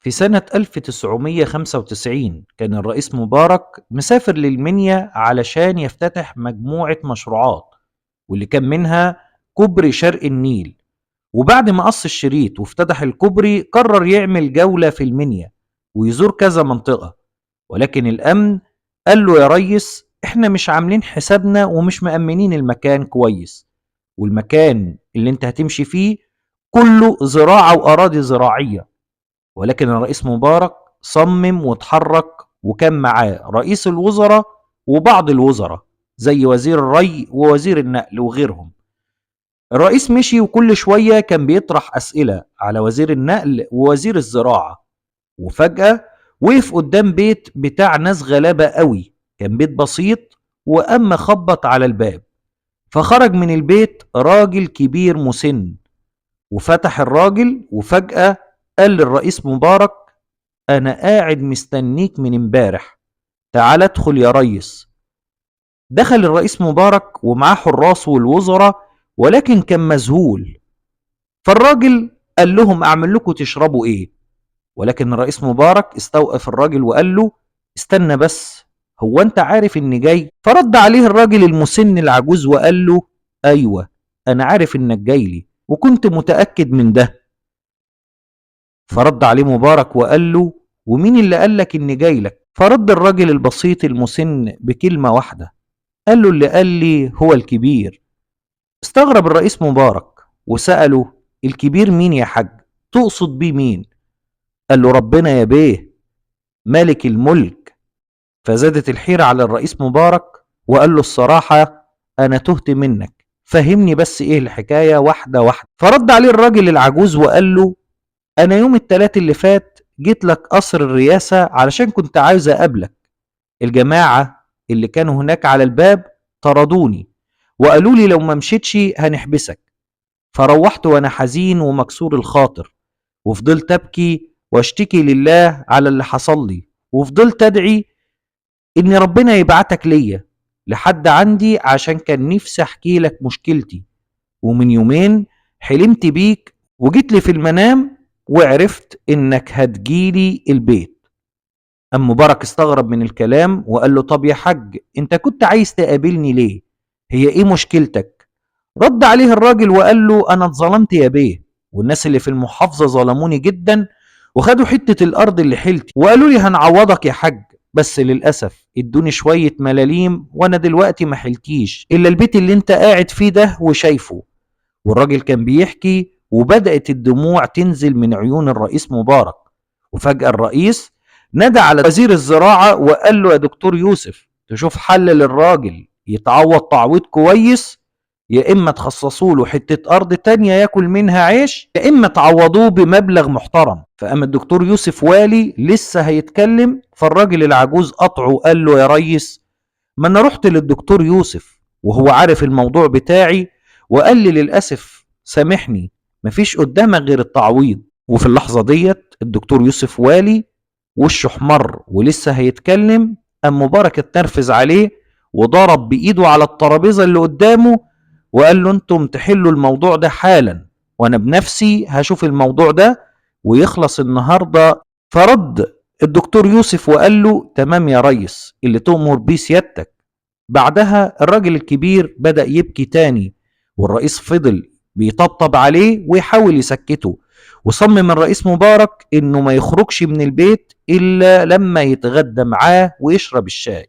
في سنة 1995 كان الرئيس مبارك مسافر للمنيا علشان يفتتح مجموعة مشروعات، واللي كان منها كوبري شرق النيل. وبعد ما قص الشريط وافتتح الكوبري قرر يعمل جولة في المنيا ويزور كذا منطقة، ولكن الأمن قال له: يا ريس، احنا مش عاملين حسابنا ومش مأمنين المكان كويس، والمكان اللي انت هتمشي فيه كله زراعة وأراضي زراعية. ولكن الرئيس مبارك صمم واتحرك، وكان معاه رئيس الوزراء وبعض الوزراء زي وزير الري ووزير النقل وغيرهم. الرئيس مشي وكل شوية كان بيطرح أسئلة على وزير النقل ووزير الزراعة، وفجأة وقف قدام بيت بتاع ناس غلابة قوي، كان بيت بسيط، وأما خبط على الباب فخرج من البيت راجل كبير مسن، وفتح الراجل وفجأة قال للرئيس مبارك: أنا قاعد مستنيك من امبارح، تعال ادخل يا ريس. دخل الرئيس مبارك ومعاه حراس والوزراء، ولكن كان مذهول. فالراجل قال لهم: أعمل لكم تشربوا إيه؟ ولكن الرئيس مبارك استوقف الراجل وقال له: استنى بس، هو أنت عارف إني جاي؟ فرد عليه الراجل المسن العجوز وقال له: أيوة، أنا عارف إنك جاي لي وكنت متأكد من ده. فرد عليه مبارك وقال له: ومين اللي قالك إني جاي لك؟ فرد الراجل البسيط المسن بكلمة واحدة، قال له: اللي قال لي هو الكبير. استغرب الرئيس مبارك وسأله: الكبير مين يا حاج؟ تقصد بيه مين؟ قال له: ربنا يا بيه، مالك الملك. فزادت الحيرة على الرئيس مبارك وقال له: الصراحة أنا تهت منك، فهمني بس إيه الحكاية واحدة واحدة. فرد عليه الراجل العجوز وقال له: أنا يوم التلات اللي فات جيت لك قصر الرئاسة علشان كنت عايز أقابلك. الجماعة اللي كانوا هناك على الباب طردوني وقالوا لي لو ما مشيتش هنحبسك. فروحت وأنا حزين ومكسور الخاطر، وفضلت أبكي واشتكي لله على اللي حصل لي، وفضلت أدعي إن ربنا يبعتك ليا لحد عندي عشان كان نفسي أحكي لك مشكلتي. ومن يومين حلمت بيك وجيت لي في المنام وعرفت إنك هتجيلي البيت. أم مبارك استغرب من الكلام وقال له: طب يا حاج، أنت كنت عايز تقابلني ليه؟ هي إيه مشكلتك؟ رد عليه الراجل وقال له: أنا اتظلمت يا بيه، والناس اللي في المحافظة ظلموني جدا وخدوا حتة الأرض اللي حيلتي وقالوا لي هنعوضك يا حاج، بس للأسف ادوني شوية ملاليم وأنا دلوقتي ما حيلتيش إلا البيت اللي أنت قاعد فيه ده وشايفه. والراجل كان بيحكي وبدأت الدموع تنزل من عيون الرئيس مبارك. وفجأة الرئيس نادى على وزير الزراعة وقال له: يا دكتور يوسف، تشوف حل للراجل يتعوض تعويض كويس، يا إما تخصصوا له حتة أرض تانية ياكل منها عيش، يا إما تعوضوه بمبلغ محترم. فقام الدكتور يوسف والي لسه هيتكلم، فالراجل العجوز قطعه وقال له: يا ريس، ما أنا رحت للدكتور يوسف وهو عارف الموضوع بتاعي وقال لي للأسف سامحني، مفيش قدامك غير التعويض. وفي اللحظة ديت الدكتور يوسف والي وشه احمر ولسه هيتكلم، قام مبارك اتنرفز عليه وضرب بإيده على الترابيزة اللي قدامه وقال له: انتم تحلوا الموضوع ده حالا، وانا بنفسي هشوف الموضوع ده ويخلص النهاردة. فرد الدكتور يوسف وقال له: تمام يا ريس، اللي تؤمر بيه سيادتك. بعدها الراجل الكبير بدأ يبكي تاني، والرئيس فضل بيطبطب عليه ويحاول يسكته، وصمم الرئيس مبارك انه ما يخرجش من البيت الا لما يتغدى معاه ويشرب الشاي.